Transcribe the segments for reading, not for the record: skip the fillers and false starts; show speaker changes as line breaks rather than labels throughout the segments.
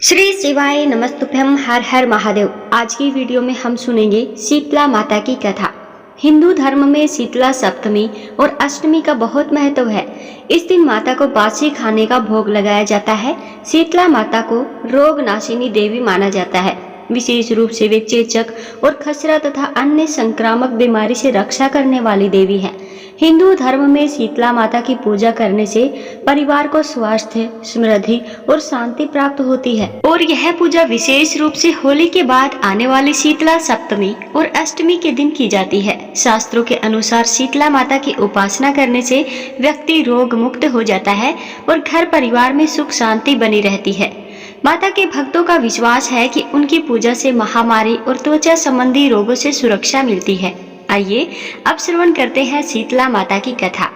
श्री शिवाय नमस्तुभ्यम। हर हर महादेव। आज की वीडियो में हम सुनेंगे शीतला माता की कथा। हिंदू धर्म में शीतला सप्तमी और अष्टमी का बहुत महत्व है। इस दिन माता को बासी खाने का भोग लगाया जाता है। शीतला माता को रोग नाशिनी देवी माना जाता है। विशेष रूप से वे चेचक और खसरा तथा अन्य संक्रामक बीमारी से रक्षा करने वाली देवी है। हिंदू धर्म में शीतला माता की पूजा करने से परिवार को स्वास्थ्य, समृद्धि और शांति प्राप्त होती है। और यह पूजा विशेष रूप से होली के बाद आने वाली शीतला सप्तमी और अष्टमी के दिन की जाती है। शास्त्रों के अनुसार शीतला माता की उपासना करने से व्यक्ति रोग मुक्त हो जाता है और घर परिवार में सुख शांति बनी रहती है। माता के भक्तों का विश्वास है कि उनकी पूजा से महामारी और त्वचा संबंधी रोगों से सुरक्षा मिलती है। आइए अब श्रवण करते हैं शीतला माता की कथा।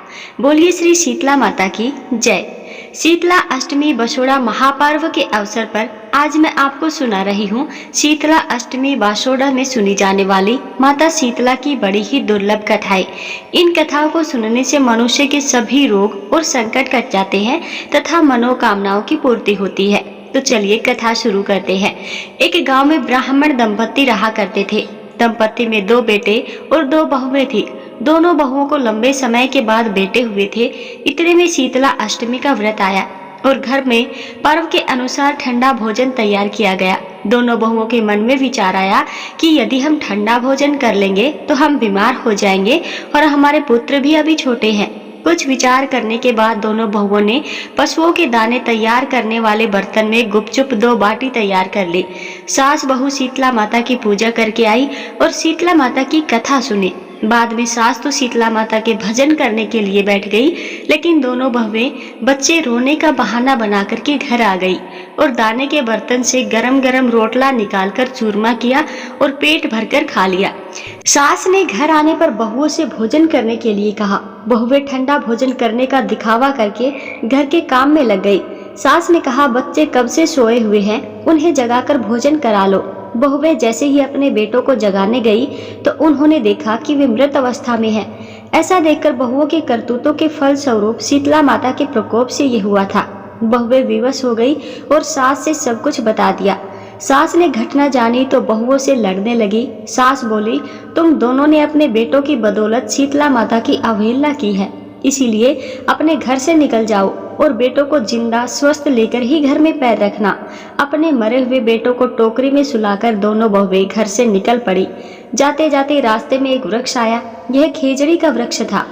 बोलिए श्री शीतला माता की जय। शीतला अष्टमी बसोड़ा महापर्व के अवसर पर आज मैं आपको सुना रही हूँ शीतला अष्टमी बासोड़ा में सुनी जाने वाली माता शीतला की बड़ी ही दुर्लभ कथाएं। इन कथाओं को सुनने से मनुष्य के सभी रोग और संकट कट जाते हैं तथा मनोकामनाओं की पूर्ति होती है। तो चलिए कथा शुरू करते हैं। एक गांव में ब्राह्मण दंपत्ति रहा करते थे। दंपत्ति में 2 बेटे और 2 बहुएं थी। दोनों बहुओं को लंबे समय के बाद बेटे हुए थे। इतने में शीतला अष्टमी का व्रत आया और घर में पर्व के अनुसार ठंडा भोजन तैयार किया गया। दोनों बहुओं के मन में विचार आया कि यदि हम ठंडा भोजन कर लेंगे तो हम बीमार हो जाएंगे और हमारे पुत्र भी अभी छोटे हैं। कुछ विचार करने के बाद दोनों बहुओं ने पशुओं के दाने तैयार करने वाले बर्तन में गुपचुप 2 बाटी तैयार कर ली। सास बहू शीतला माता की पूजा करके आई और शीतला माता की कथा सुनी। बाद में सास तो शीतला माता के भजन करने के लिए बैठ गई, लेकिन दोनों बहुएं बच्चे रोने का बहाना बना करके घर आ गई और दाने के बर्तन से गरम गरम रोटला निकालकर चूरमा किया और पेट भरकर खा लिया। सास ने घर आने पर बहुओं से भोजन करने के लिए कहा। बहुएं ठंडा भोजन करने का दिखावा करके घर के काम में लग गई। सास ने कहा, बच्चे कब से सोए हुए हैं, उन्हें जगाकर भोजन करा लो। बहुएं जैसे ही अपने बेटों को जगाने गई तो उन्होंने देखा कि वे मृत अवस्था में हैं। ऐसा देखकर बहुओं के करतूतों के फल स्वरूप शीतला माता के प्रकोप से ये हुआ था। बहुएं विवश हो गई और सास से सब कुछ बता दिया। सास ने घटना जानी तो बहुओं से लड़ने लगी। सास बोली, तुम दोनों ने अपने बेटों की बदौलत शीतला माता की अवहेलना की है, इसीलिए अपने घर से निकल जाओ और बेटों को जिंदा स्वस्थ लेकर ही घर में पैर रखना। अपने मरे हुए बेटों को टोकरी में सुलाकर दोनों बहुएं घर से निकल पड़ी। जाते जाते रास्ते में एक वृक्ष आया। यह खेजड़ी का वृक्ष था।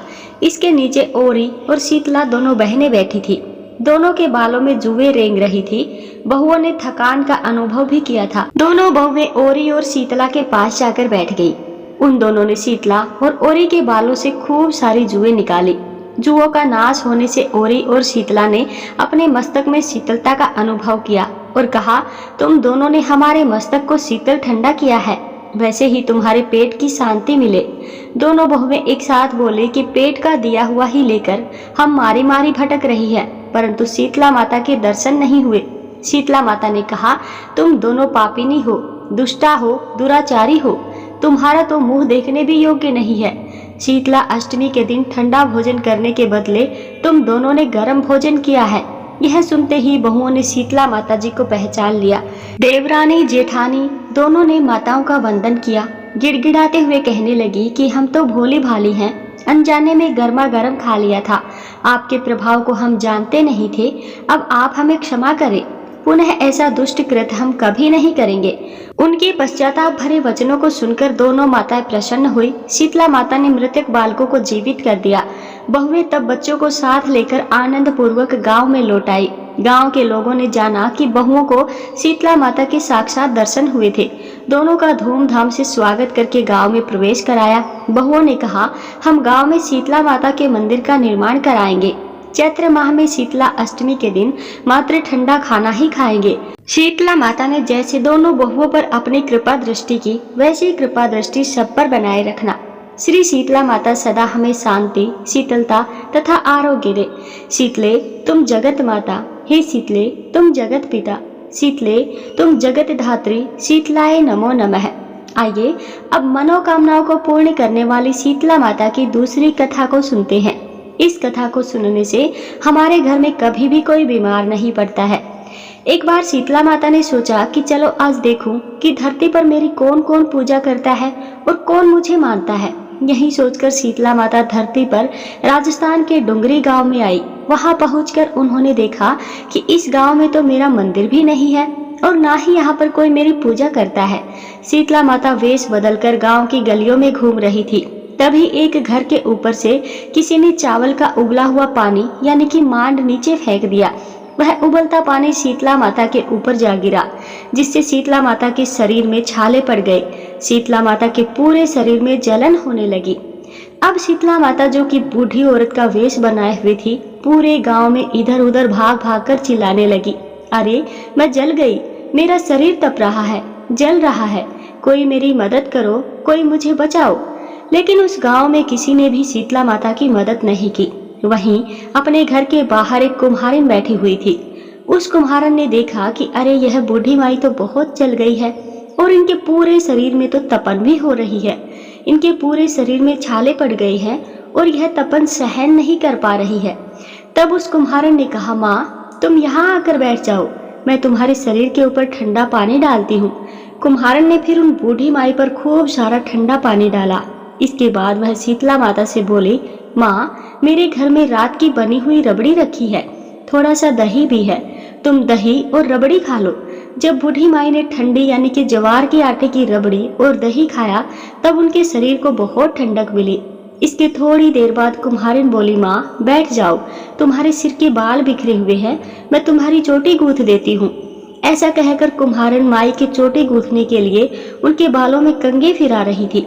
इसके नीचे ओरी और शीतला दोनों बहनें बैठी थी। दोनों के बालों में जुएं रेंग रही थी। बहुओं ने थकान का अनुभव भी किया था। दोनों बहुएं ओरी और शीतला के पास जाकर बैठ गई। उन दोनों ने शीतला और ओरी के बालों से खूब सारी जुएं निकाली। जुओं का नाश होने से ओरी और शीतला ने अपने मस्तक में शीतलता का अनुभव किया और कहा, तुम दोनों ने हमारे मस्तक को शीतल ठंडा किया है, वैसे ही तुम्हारे पेट की शांति मिले। दोनों बहुएं एक साथ बोले कि पेट का दिया हुआ ही लेकर हम मारी मारी भटक रही है, परंतु शीतला माता के दर्शन नहीं हुए। शीतला माता ने कहा, तुम दोनों पापिनी हो, दुष्टा हो, दुराचारी हो, तुम्हारा तो मुंह देखने भी योग्य नहीं है। शीतला अष्टमी के दिन ठंडा भोजन करने के बदले तुम दोनों ने गर्म भोजन किया है। यह सुनते ही बहुओं ने शीतला माता जी को पहचान लिया। देवरानी जेठानी दोनों ने माताओं का वंदन किया। गिड़गिड़ाते हुए कहने लगी कि हम तो भोली भाली हैं, अनजाने में गर्मा गर्म खा लिया था। आपके प्रभाव को हम जानते नहीं थे। अब आप हमें क्षमा करें। पुनः ऐसा दुष्ट कृत्य हम कभी नहीं करेंगे। उनके पश्चाताप भरे वचनों को सुनकर दोनों माताएं प्रसन्न हुई। शीतला माता ने मृतक बालकों को जीवित कर दिया। बहुएं तब बच्चों को साथ लेकर आनंद पूर्वक गांव में लौट आई। गांव के लोगों ने जाना कि बहुओं को शीतला माता के साक्षात दर्शन हुए थे। दोनों का धूमधाम से स्वागत करके गांव में प्रवेश कराया। बहुओं ने कहा, हम गांव में शीतला माता के मंदिर का निर्माण कराएंगे। चैत्र माह में शीतला अष्टमी के दिन मात्र ठंडा खाना ही खाएंगे। शीतला माता ने जैसे दोनों बहुओं पर अपनी कृपा दृष्टि की, वैसी कृपा दृष्टि सब पर बनाए रखना। श्री शीतला माता सदा हमें शांति, शीतलता तथा आरोग्य दे। शीतले तुम जगत माता, हे शीतले तुम जगत पिता, शीतले तुम जगत धात्री, शीतलाय नमो नमः। आइए अब मनोकामनाओं को पूर्ण करने वाली शीतला माता की दूसरी कथा को सुनते हैं। इस कथा को सुनने से हमारे घर में कभी भी कोई बीमार नहीं पड़ता है। एक बार शीतला माता ने सोचा कि चलो आज देखूं कि धरती पर मेरी कौन कौन पूजा करता है और कौन मुझे मानता है। यही सोचकर शीतला माता धरती पर राजस्थान के डुंगरी गांव में आई। वहां पहुंचकर उन्होंने देखा कि इस गांव में तो मेरा मंदिर भी नहीं है और ना ही यहाँ पर कोई मेरी पूजा करता है। शीतला माता वेश बदलकर गांव की गलियों में घूम रही थी। तभी एक घर के ऊपर से किसी ने चावल का उबला हुआ पानी यानी कि मांड नीचे फेंक दिया। वह उबलता पानी शीतला माता के ऊपर जा गिरा, जिससे शीतला माता के शरीर में छाले पड़ गए। शीतला माता के पूरे शरीर में जलन होने लगी। अब शीतला माता, जो कि बूढ़ी औरत का वेश बनाए हुई थी, पूरे गांव में इधर उधर भाग भाग कर चिल्लाने लगी, अरे मैं जल गई, मेरा शरीर तप रहा है, जल रहा है, कोई मेरी मदद करो, कोई मुझे बचाओ। लेकिन उस गांव में किसी ने भी शीतला माता की मदद नहीं की। वहीं अपने घर के बाहर एक कुम्हारिन बैठी हुई थी। उस कुम्हारन ने देखा कि अरे यह बूढ़ी माई तो बहुत जल गई है और इनके पूरे शरीर में तो तपन भी हो रही है। इनके पूरे शरीर में छाले पड़ गए हैं और यह तपन सहन नहीं कर पा रही है। तब उस कुम्हारन ने कहा, माँ तुम यहाँ आकर बैठ जाओ, मैं तुम्हारे शरीर के ऊपर ठंडा पानी डालती हूँ। कुम्हारन ने फिर उन बूढ़ी माई पर खूब सारा ठंडा पानी डाला। इसके बाद वह शीतला माता से बोली, माँ मेरे घर में रात की बनी हुई रबड़ी रखी है, थोड़ा सा दही भी है, तुम दही और रबड़ी खा लो। जब बूढ़ी माई ने ठंडी यानी कि ज्वार के आटे की रबड़ी और दही खाया तब उनके शरीर को बहुत ठंडक मिली। इसके थोड़ी देर बाद कुम्हारिन बोली, माँ बैठ जाओ, तुम्हारे सिर के बाल बिखरे हुए हैं, मैं तुम्हारी चोटी गूंथ देती हूँ। ऐसा कहकर कुम्हारिन माई के चोटी गूंथने के लिए उनके बालों में कंघी फिरा रही थी।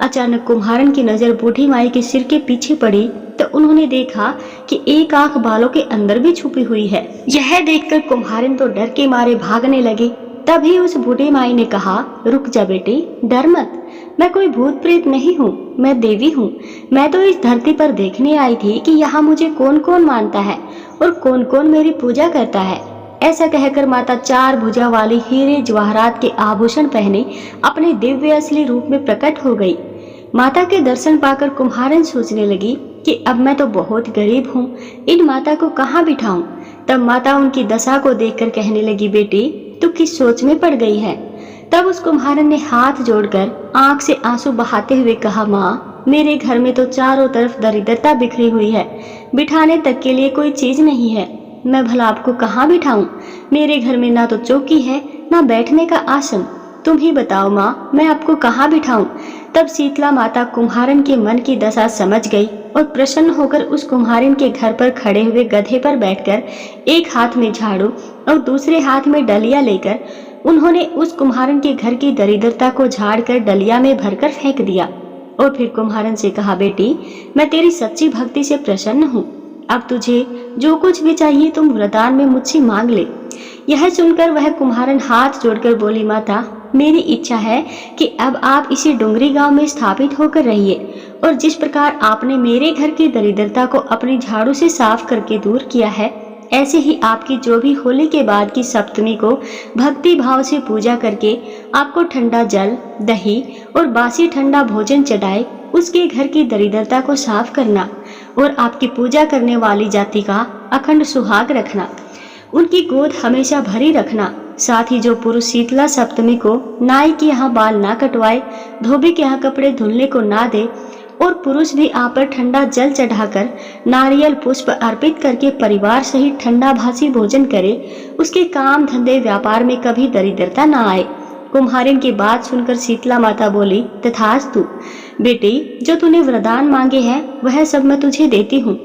अचानक कुम्हारन की नजर बूढ़ी माई के सिर के पीछे पड़ी तो उन्होंने देखा कि एक आंख बालों के अंदर भी छुपी हुई है। यह देखकर कुम्हारन तो डर के मारे भागने लगी। तभी उस बूढ़ी माई ने कहा, रुक जा बेटी, डर मत, मैं कोई भूत प्रेत नहीं हूँ, मैं देवी हूँ। मैं तो इस धरती पर देखने आई थी कि यहाँ मुझे कौन कौन मानता है और कौन कौन मेरी पूजा करता है। ऐसा कहकर माता 4 भुजा वाली हीरे जवाहरात के आभूषण पहने अपने दिव्य असली रूप में प्रकट हो गई। माता के दर्शन पाकर कुम्हारन सोचने लगी कि अब मैं तो बहुत गरीब हूँ, इन माता को कहाँ बिठाऊं। तब माता उनकी दशा को देखकर कहने लगी, बेटी तू किस सोच में पड़ गई है। तब उस कुम्हारन ने हाथ जोड़कर आंख से आंसू बहाते हुए कहा, माँ मेरे घर में तो चारों तरफ दरिद्रता बिखरी हुई है, बिठाने तक के लिए कोई चीज नहीं है, मैं भला आपको कहाँ बिठाऊं। मेरे घर में ना तो चौकी है ना बैठने का आसन, तुम ही बताओ माँ मैं आपको कहाँ बिठाऊं। तब शीतला माता कुम्हारन के मन की दशा समझ गई और प्रसन्न होकर उस कुम्हारिन के घर पर खड़े हुए गधे पर बैठकर एक हाथ में झाड़ू और दूसरे हाथ में डलिया लेकर उन्होंने उस कुम्हारन के घर की दरिद्रता को झाड़कर डलिया में भरकर फेंक दिया और फिर कुम्हारन से कहा, बेटी मैं तेरी सच्ची भक्ति से प्रसन्न हूँ, अब तुझे जो कुछ भी चाहिए तुम वरदान में मुझसे मांग ले। यह सुनकर वह कुम्हारन हाथ जोड़कर बोली, माता मेरी इच्छा है कि अब आप इसी डुंगरी गांव में स्थापित होकर रहिए और जिस प्रकार आपने मेरे घर की दरिद्रता को अपनी झाड़ू से साफ करके दूर किया है, ऐसे ही आपकी जो भी होली के बाद की सप्तमी को भक्ति भाव से पूजा करके आपको ठंडा जल, दही और बासी ठंडा भोजन चढ़ाए, उसके घर की दरिद्रता को साफ करना और आपकी पूजा करने वाली जाति का अखंड सुहाग रखना, उनकी गोद हमेशा भरी रखना। साथ ही जो पुरुष शीतला सप्तमी को नाई के यहाँ बाल ना कटवाए, धोबी के यहाँ कपड़े धुलने को ना दे और पुरुष भी आप पर ठंडा जल चढ़ाकर नारियल पुष्प अर्पित करके परिवार सहित ठंडा भासी भोजन करे, उसके काम धंधे व्यापार में कभी दरिद्रता ना आए। कुम्हारिन की बात सुनकर शीतला माता बोली, तथास्तु बेटी, जो तूने वरदान मांगे हैं वह सब मैं तुझे देती हूँ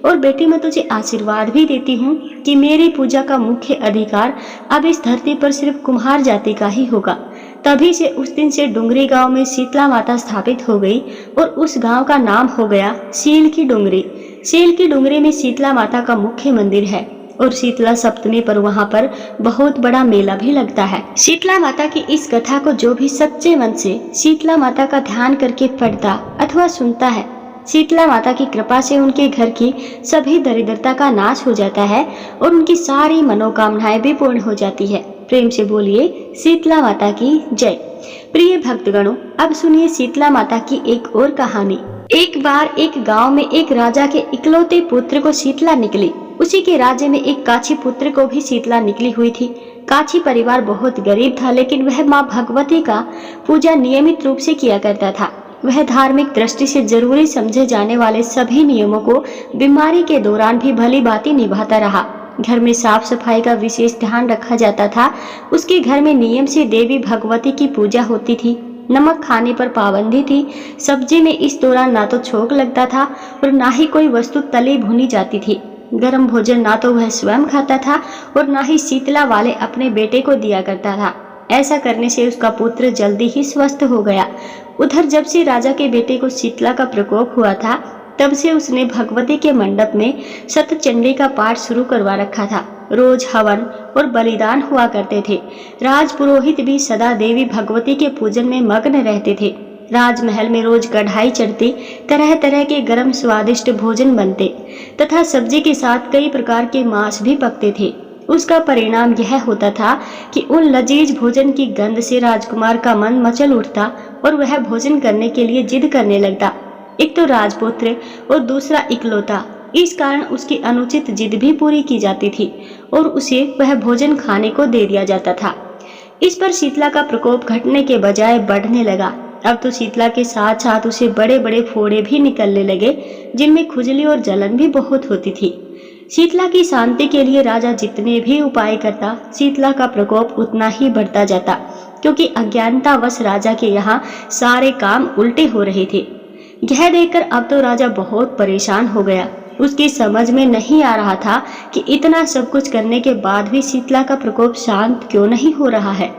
और बेटी मैं तुझे आशीर्वाद भी देती हूँ कि मेरी पूजा का मुख्य अधिकार अब इस धरती पर सिर्फ कुम्हार जाति का ही होगा। तभी से उस दिन से डुंगरी गांव में शीतला माता स्थापित हो गई और उस गांव का नाम हो गया सील की डुंगरी। सील की डुंगरी में शीतला माता का मुख्य मंदिर है और शीतला सप्तमी पर वहां पर बहुत बड़ा मेला भी लगता है। शीतला माता की इस कथा को जो भी सच्चे मन से शीतला माता का ध्यान करके पढ़ता अथवा सुनता है, शीतला माता की कृपा से उनके घर की सभी दरिद्रता का नाश हो जाता है और उनकी सारी मनोकामनाएं भी पूर्ण हो जाती है। प्रेम से बोलिए शीतला माता की जय। प्रिय भक्तगणों, अब सुनिए शीतला माता की एक और कहानी। एक बार एक गांव में एक राजा के इकलौते पुत्र को शीतला निकली। उसी के राज्य में एक काछी पुत्र को भी शीतला निकली हुई थी। काछी परिवार बहुत गरीब था, लेकिन वह माँ भगवती का पूजा नियमित रूप से किया करता था। वह धार्मिक दृष्टि से जरूरी समझे जाने वाले सभी नियमों को बीमारी के दौरान भी भली भांति निभाता रहा। घर में साफ सफाई का विशेष ध्यान रखा जाता था। उसके घर में नियम से देवी भगवती की पूजा होती थी। नमक खाने पर पाबंदी थी। सब्जी में इस दौरान ना तो छोंक लगता था और ना ही कोई वस्तु तली भुनी जाती थी। गर्म भोजन ना तो वह स्वयं खाता था और ना ही शीतला वाले अपने बेटे को दिया करता था। ऐसा करने से उसका पुत्र जल्दी ही स्वस्थ हो गया। उधर जब से राजा के बेटे को शीतला का प्रकोप हुआ था, तब से उसने भगवती के मंडप में सतचंडी का पाठ शुरू करवा रखा था। रोज हवन और बलिदान हुआ करते थे। राज पुरोहित भी सदा देवी भगवती के पूजन में मग्न रहते थे। राजमहल में रोज कढ़ाई चढ़ती, तरह तरह के गर्म स्वादिष्ट भोजन बनते तथा सब्जी के साथ कई प्रकार के मांस भी पकते थे। उसका परिणाम यह होता था कि उन लजीज भोजन की गंध से राजकुमार का मन मचल उठता और वह भोजन करने के लिए जिद करने लगता। एक तो राजपुत्र और दूसरा इकलौता, इस कारण उसकी अनुचित जिद भी पूरी की जाती थी और उसे वह भोजन खाने को दे दिया जाता था। इस पर शीतला का प्रकोप घटने के बजाय बढ़ने लगा। अब तो शीतला के साथ साथ उसे बड़े बड़े फोड़े भी निकलने लगे, जिनमें खुजली और जलन भी बहुत होती थी। शीतला की शांति के लिए राजा जितने भी उपाय करता, शीतला का प्रकोप उतना ही बढ़ता जाता, क्योंकि अज्ञानतावश राजा के यहाँ सारे काम उल्टे हो रहे थे। यह देखकर अब तो राजा बहुत परेशान हो गया। उसकी समझ में नहीं आ रहा था कि इतना सब कुछ करने के बाद भी शीतला का प्रकोप शांत क्यों नहीं हो रहा है।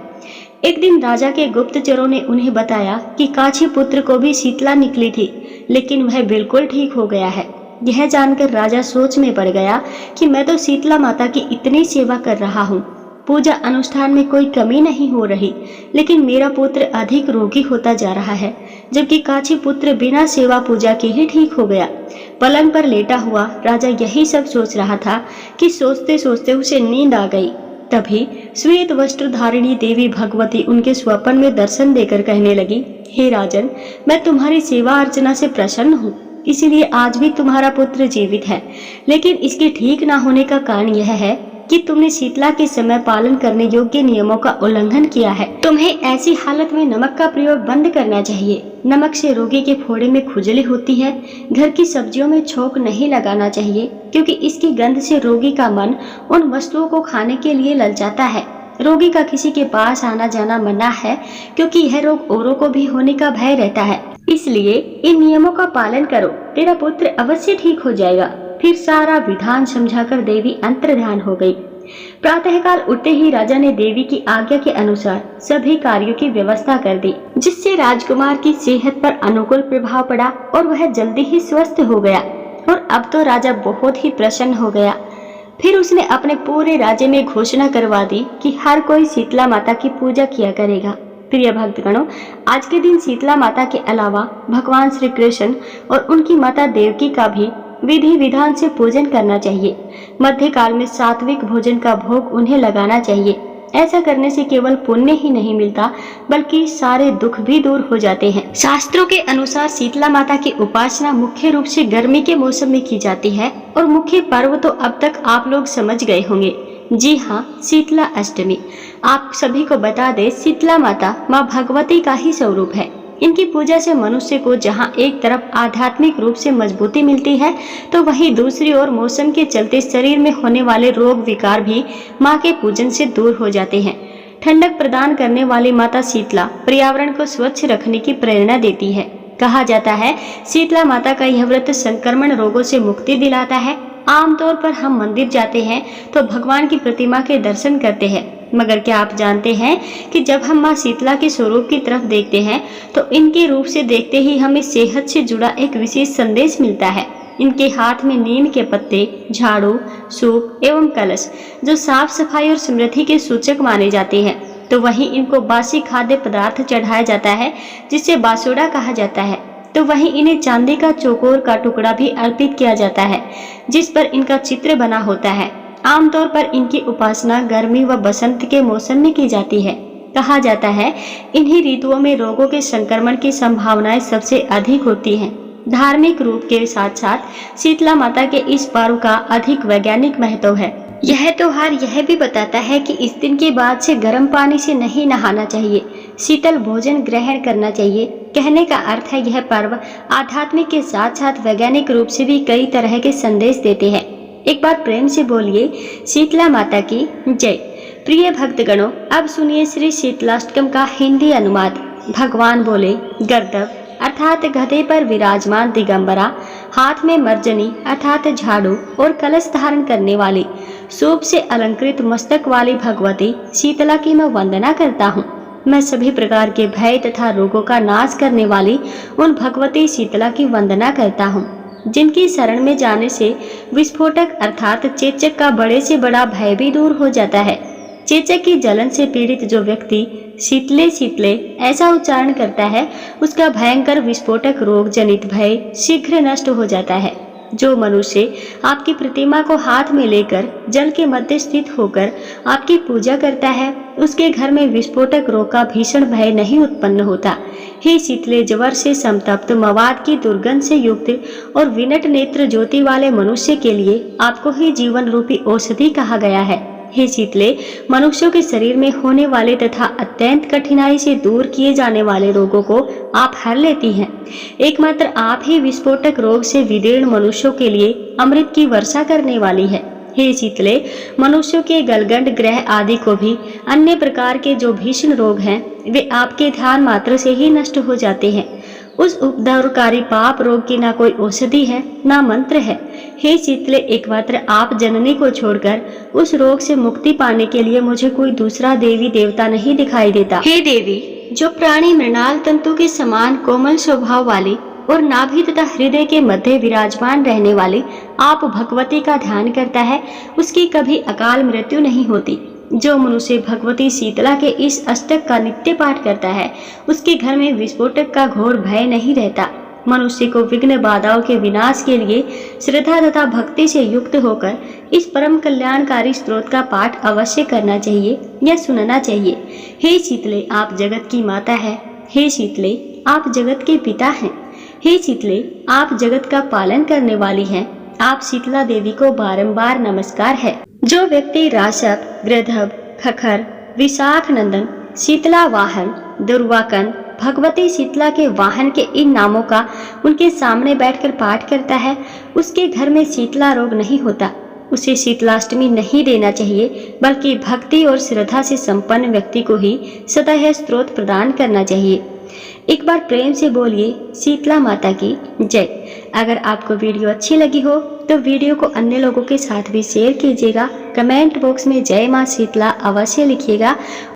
एक दिन राजा के गुप्तचरों ने उन्हें बताया कि काछी पुत्र को भी शीतला निकली थी, लेकिन वह बिल्कुल ठीक हो गया है। यह जानकर राजा सोच में पड़ गया कि मैं तो शीतला माता की इतनी सेवा कर रहा हूँ, पूजा अनुष्ठान में कोई कमी नहीं हो रही, लेकिन मेरा पुत्र अधिक रोगी होता जा रहा है, जबकि काछी पुत्र बिना सेवा पूजा के ही ठीक हो गया। पलंग पर लेटा हुआ राजा यही सब सोच रहा था कि सोचते सोचते उसे नींद आ गई। तभी श्वेत वस्त्र धारिणी देवी भगवती उनके स्वप्न में दर्शन देकर कहने लगी, हे राजन, मैं तुम्हारी सेवा अर्चना से प्रसन्न हूँ, इसीलिए आज भी तुम्हारा पुत्र जीवित है। लेकिन इसके ठीक न होने का कारण यह है कि तुमने शीतला के समय पालन करने योग्य नियमों का उल्लंघन किया है। तुम्हें ऐसी हालत में नमक का प्रयोग बंद करना चाहिए। नमक से रोगी के फोड़े में खुजली होती है। घर की सब्जियों में छोंक नहीं लगाना चाहिए, क्योंकि इसकी गंध से रोगी का मन उन वस्तुओं को खाने के लिए ललचाता है। रोगी का किसी के पास आना जाना मना है, क्योंकि यह रोग औरों को भी होने का भय रहता है। इसलिए इन नियमों का पालन करो, तेरा पुत्र अवश्य ठीक हो जाएगा। फिर सारा विधान समझाकर देवी अंतर्ध्यान हो गई। प्रातःकाल उठते ही राजा ने देवी की आज्ञा के अनुसार सभी कार्यों की व्यवस्था कर दी, जिससे राजकुमार की सेहत पर अनुकूल प्रभाव पड़ा और वह जल्दी ही स्वस्थ हो गया। और अब तो राजा बहुत ही प्रसन्न हो गया। फिर उसने अपने पूरे राज्य में घोषणा करवा दी कि हर कोई शीतला माता की पूजा किया करेगा। प्रिय भक्तगणों, आज के दिन शीतला माता के अलावा भगवान श्री कृष्ण और उनकी माता देवकी का भी विधि विधान से पूजन करना चाहिए। मध्यकाल में सात्विक भोजन का भोग उन्हें लगाना चाहिए। ऐसा करने से केवल पुण्य ही नहीं मिलता, बल्कि सारे दुख भी दूर हो जाते हैं। शास्त्रों के अनुसार शीतला माता की उपासना मुख्य रूप से गर्मी के मौसम में की जाती है और मुख्य पर्व तो अब तक आप लोग समझ गए होंगे। जी हाँ, शीतला अष्टमी। आप सभी को बता दें, शीतला माता माँ भगवती का ही स्वरूप है। इनकी पूजा से मनुष्य को जहाँ एक तरफ आध्यात्मिक रूप से मजबूती मिलती है, तो वहीं दूसरी ओर मौसम के चलते शरीर में होने वाले रोग विकार भी माँ के पूजन से दूर हो जाते हैं। ठंडक प्रदान करने वाली माता शीतला पर्यावरण को स्वच्छ रखने की प्रेरणा देती है। कहा जाता है, शीतला माता का यह व्रत संक्रमण रोगों से मुक्ति दिलाता है। आमतौर पर हम मंदिर जाते हैं तो भगवान की प्रतिमा के दर्शन करते हैं, मगर क्या आप जानते हैं कि जब हम माँ शीतला के स्वरूप की तरफ देखते हैं तो इनके रूप से देखते ही हमें सेहत से जुड़ा एक विशेष संदेश मिलता है। इनके हाथ में नीम के पत्ते, झाड़ू, सूप एवं कलश, जो साफ सफाई और समृद्धि के सूचक माने जाते हैं, तो वहीं इनको बासी खाद्य पदार्थ चढ़ाया जाता है, जिसे बासुड़ा कहा जाता है। तो वहीं इन्हें चांदी का चौकोर का टुकड़ा भी अर्पित किया जाता है, जिस पर इनका चित्र बना होता है। आमतौर पर इनकी उपासना गर्मी व बसंत के मौसम में की जाती है। कहा जाता है, इन्हीं ऋतुओं में रोगों के संक्रमण की संभावनाएं सबसे अधिक होती हैं। धार्मिक रूप के साथ साथ शीतला माता के इस पर्व का अधिक वैज्ञानिक महत्व है। यह त्योहार यह भी बताता है कि इस दिन के बाद से गर्म पानी से नहीं नहाना चाहिए, शीतल भोजन ग्रहण करना चाहिए। कहने का अर्थ है यह पर्व आध्यात्मिक के साथ साथ वैज्ञानिक रूप से भी कई तरह के संदेश देते हैं। एक बार प्रेम से बोलिए शीतला माता की जय। प्रिय भक्तगणों, अब सुनिए श्री शीतलाष्टकम का हिंदी अनुवाद। भगवान बोले, गर्दभ अर्थात गधे पर विराजमान दिगंबरा, हाथ में मर्जनी अर्थात झाड़ू और कलश धारण करने वाली, शोभ से अलंकृत मस्तक वाली भगवती शीतला की मैं वंदना करता हूँ। मैं सभी प्रकार के भय तथा रोगों का नाश करने वाली उन भगवती शीतला की वंदना करता हूँ, जिनकी शरण में जाने से विस्फोटक अर्थात चेचक का बड़े से बड़ा भय भी दूर हो जाता है। चेचक की जलन से पीड़ित जो व्यक्ति शीतले शीतले ऐसा उच्चारण करता है, उसका भयंकर विस्फोटक रोग जनित भय शीघ्र नष्ट हो जाता है। जो मनुष्य आपकी प्रतिमा को हाथ में लेकर जल के मध्य स्थित होकर आपकी पूजा करता है, उसके घर में विस्फोटक रोग का भीषण भय नहीं उत्पन्न होता। हे शीतले, ज्वर से संतप्त, मवाद की दुर्गंध से युक्त और विनट नेत्र ज्योति वाले मनुष्य के लिए आपको ही जीवन रूपी औषधि कहा गया है। हे शीतले, मनुष्यों के शरीर में होने वाले तथा अत्यंत कठिनाई से दूर किए जाने वाले रोगों को आप हर लेती हैं। एकमात्र आप ही विस्फोटक रोग से विदीर्ण मनुष्यों के लिए अमृत की वर्षा करने वाली है। हे शीतले, मनुष्यों के गलगंड, ग्रह आदि को भी अन्य प्रकार के जो भीषण रोग हैं, वे आपके ध्यान मात्र से ही नष्ट हो जाते हैं। उस उपद्रवकारी पाप रोग की ना कोई औषधि है ना मंत्र है। हे शीतले, एकमात्र आप जननी को छोड़कर उस रोग से मुक्ति पाने के लिए मुझे कोई दूसरा देवी देवता नहीं दिखाई देता। हे देवी, जो प्राणी मृणाल तंतु के समान कोमल स्वभाव वाली और नाभि तथा हृदय के मध्य विराजमान रहने वाली आप भगवती का ध्यान करता है, उसकी कभी अकाल मृत्यु नहीं होती। जो मनुष्य भगवती शीतला के इस अष्टक का नित्य पाठ करता है, उसके घर में विस्फोटक का घोर भय नहीं रहता। मनुष्य को विघ्न बाधाओं के विनाश के लिए श्रद्धा तथा भक्ति से युक्त होकर इस परम कल्याणकारी स्त्रोत का पाठ अवश्य करना चाहिए या सुनना चाहिए। हे शीतले, आप जगत की माता है। हे शीतले, आप जगत के पिता हैं। हे शीतले, आप जगत का पालन करने वाली हैं। आप शीतला देवी को बारंबार नमस्कार है। जो व्यक्ति राशक, गृधब, खखर, विशाख नंदन, शीतला वाहन, दुर्वाकन, भगवती शीतला के वाहन के इन नामों का उनके सामने बैठकर पाठ करता है, उसके घर में शीतला रोग नहीं होता। उसे शीतलाष्टमी नहीं देना चाहिए, बल्कि भक्ति और श्रद्धा से संपन्न व्यक्ति को ही सदा यह स्त्रोत प्रदान करना चाहिए। एक बार प्रेम से बोलिए शीतला माता की जय। अगर आपको वीडियो अच्छी लगी हो तो वीडियो को अन्य लोगों के साथ भी शेयर कीजिएगा। कमेंट बॉक्स में जय मां शीतला अवश्य लिखिएगा।